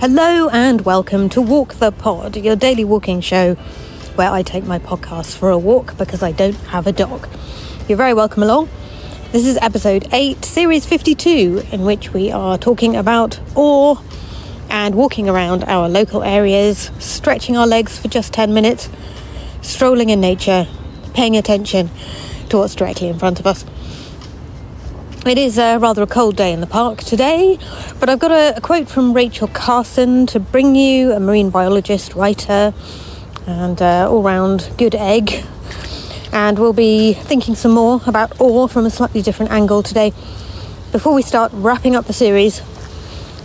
Hello and welcome to Walk the Pod, your daily walking show where I take my podcast for a walk because I don't have a dog. You're very welcome along. This is episode 8, series 52, in which we are talking about awe and walking around our local areas, stretching our legs for just 10 minutes, strolling in nature, paying attention to what's directly in front of us. It is rather a cold day in the park today, but I've got a quote from Rachel Carson to bring you, a marine biologist, writer, and all-round good egg. And we'll be thinking some more about awe from a slightly different angle today. Before we start wrapping up the series,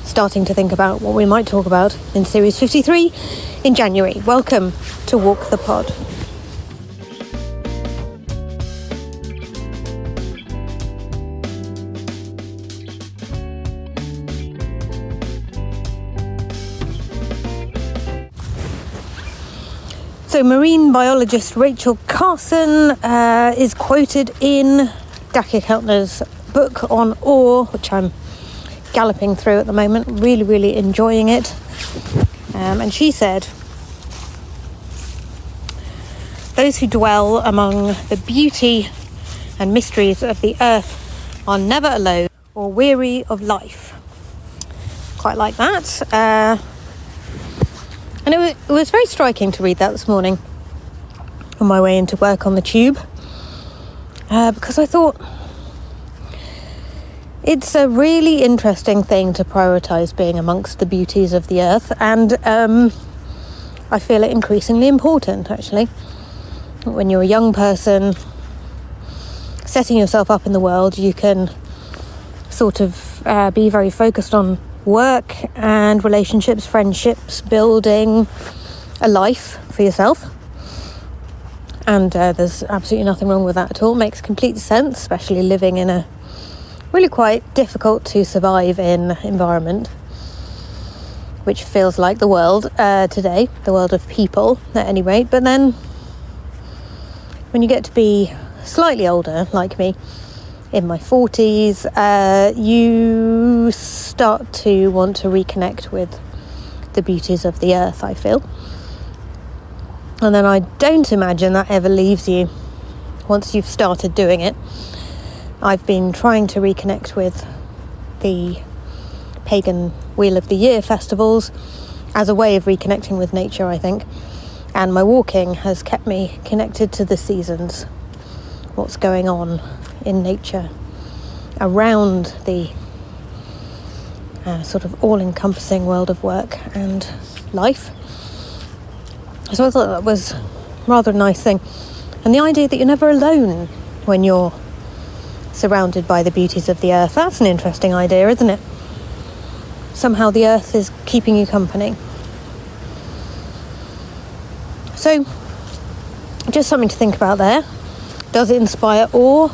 starting to think about what we might talk about in series 53 in January. Welcome to Walk the Pod. So marine biologist Rachel Carson is quoted in Dacke Keltner's book on awe, which I'm galloping through at the moment, really enjoying it. And she said, "Those who dwell among the beauty and mysteries of the earth are never alone or weary of life." Quite like that. And it was very striking to read that this morning on my way into work on the tube, because I thought it's a really interesting thing to prioritise being amongst the beauties of the earth, and I feel it increasingly important, actually. When you're a young person setting yourself up in the world, you can sort of be very focused on work and relationships, friendships, building a life for yourself. And there's absolutely nothing wrong with that at all. It makes complete sense, especially living in a really quite difficult to survive in environment, which feels like the world today, the world of people at any rate. But then when you get to be slightly older, like me, in my 40s, you start to want to reconnect with the beauties of the earth, I feel. And then I don't imagine that ever leaves you once you've started doing it. I've been trying to reconnect with the pagan Wheel of the Year festivals as a way of reconnecting with nature, I think. And my walking has kept me connected to the seasons, what's going on in nature around the sort of all-encompassing world of work and life. So I thought that was rather a nice thing. And the idea that you're never alone when you're surrounded by the beauties of the earth, that's an interesting idea, isn't it? Somehow the earth is keeping you company. So just something to think about there. Does it inspire awe?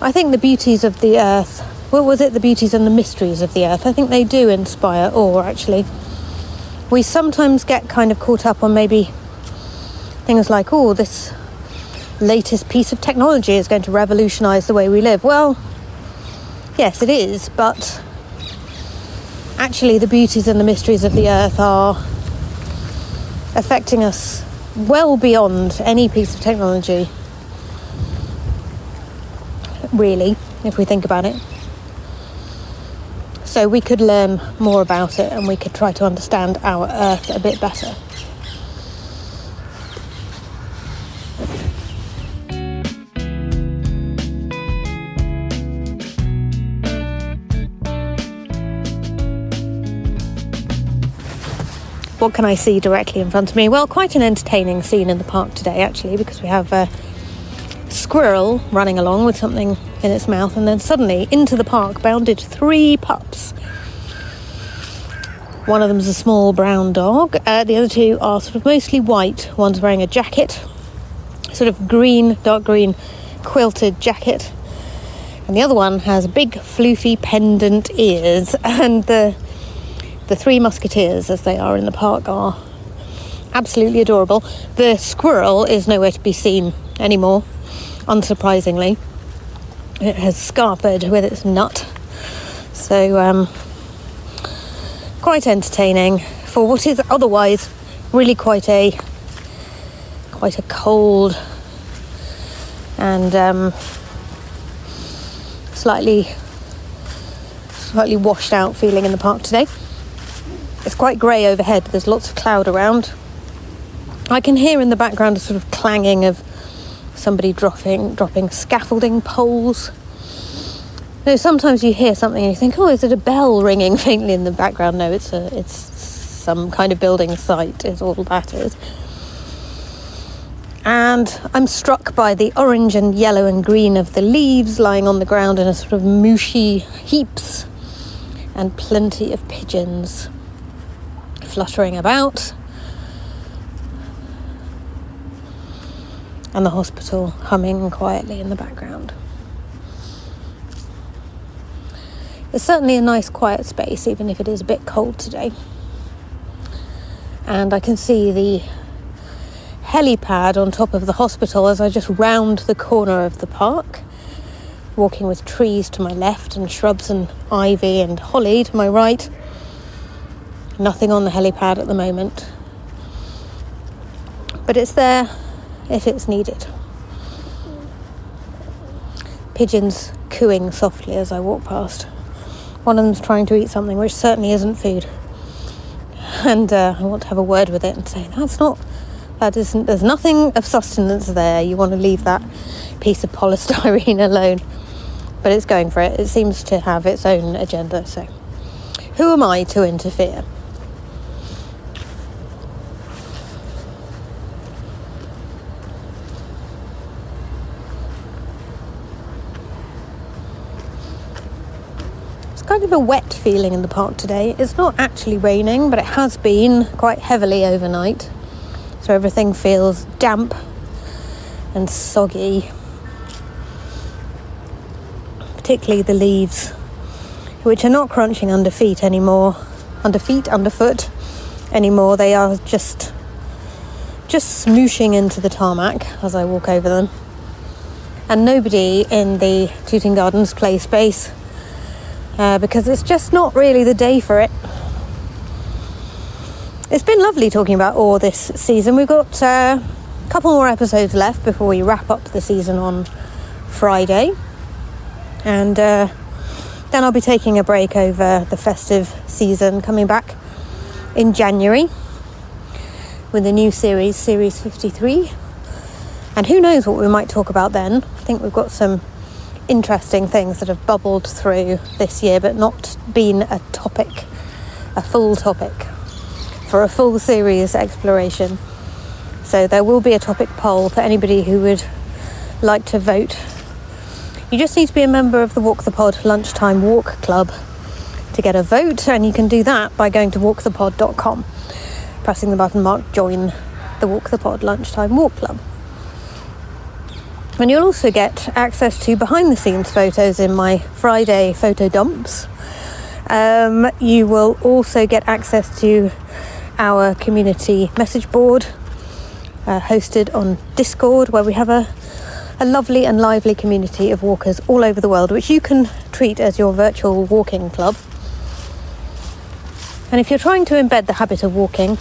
I think the beauties of the earth, what was it, the beauties and the mysteries of the earth, I think they do inspire awe, actually. We sometimes get kind of caught up on maybe things like, oh, this latest piece of technology is going to revolutionise the way we live. Well, yes, it is, but actually the beauties and the mysteries of the earth are affecting us well beyond any piece of technology, really, if we think about it. So we could learn more about it and we could try to understand our earth a bit better. What can I see directly in front of me? Well, quite an entertaining scene in the park today, actually, because we have a squirrel running along with something in its mouth, and then suddenly into the park bounded 3 pups. One of them's a small brown dog. The other 2 are sort of mostly white. One's wearing a jacket, sort of green, dark green quilted jacket, and the other one has big floofy pendant ears. And the 3 musketeers, as they are in the park, are absolutely adorable. The squirrel is nowhere to be seen anymore, unsurprisingly. It has scarpered with its nut. So quite entertaining for what is otherwise really quite a cold and slightly washed out feeling in the park today. It's quite grey overhead, there's lots of cloud around. I can hear in the background a sort of clanging of somebody dropping scaffolding poles. You know, sometimes you hear something and you think, oh, is it a bell ringing faintly in the background? No, it's some kind of building site is all that is. And I'm struck by the orange and yellow and green of the leaves lying on the ground in a sort of mushy heaps, and plenty of pigeons fluttering about, and the hospital humming quietly in the background. It's certainly a nice quiet space, even if it is a bit cold today. And I can see the helipad on top of the hospital as I just round the corner of the park, walking with trees to my left and shrubs and ivy and holly to my right. Nothing on the helipad at the moment, but it's there if it's needed. Pigeons cooing softly as I walk past. One of them's trying to eat something which certainly isn't food, and I want to have a word with it and say, there's nothing of sustenance there. You want to leave that piece of polystyrene alone. But it's going for it. It seems to have its own agenda, so who am I to interfere? It's kind of a wet feeling in the park today. It's not actually raining, but it has been quite heavily overnight. So everything feels damp and soggy. Particularly the leaves, which are not crunching underfoot anymore. They are just smooshing into the tarmac as I walk over them. And nobody in the Tooting Gardens play space because it's just not really the day for it. It's been lovely talking about Awe this season. We've got a couple more episodes left before we wrap up the season on Friday. And then I'll be taking a break over the festive season, coming back in January with a new series, Series 53. And who knows what we might talk about then. I think we've got some interesting things that have bubbled through this year, but not been a full topic for a full series exploration. So there will be a topic poll for anybody who would like to vote. You just need to be a member of the Walk the Pod Lunchtime Walk Club to get a vote, and you can do that by going to walkthepod.com, pressing the button marked Join the Walk the Pod Lunchtime Walk Club. And you'll also get access to behind-the-scenes photos in my Friday photo dumps. You will also get access to our community message board hosted on Discord, where we have a lovely and lively community of walkers all over the world, which you can treat as your virtual walking club. And if you're trying to embed the habit of walking,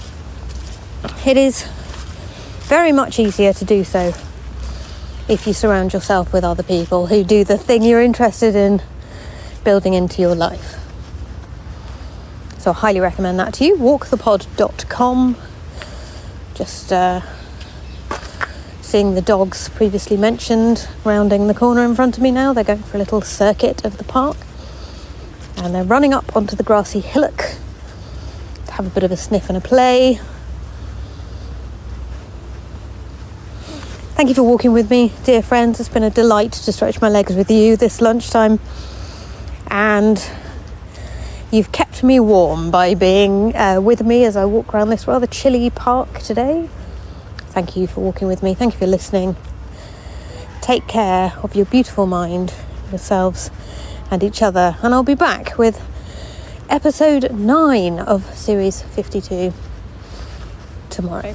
it is very much easier to do so if you surround yourself with other people who do the thing you're interested in building into your life. So I highly recommend that to you. Walkthepod.com. Just seeing the dogs previously mentioned rounding the corner in front of me now. They're going for a little circuit of the park, and they're running up onto the grassy hillock to have a bit of a sniff and a play. Thank you for walking with me, dear friends. It's been a delight to stretch my legs with you this lunchtime, and you've kept me warm by being with me as I walk around this rather chilly park today. Thank you for walking with me. Thank you for listening. Take care of your beautiful mind, yourselves and each other. And I'll be back with episode 9 of Series 52 tomorrow.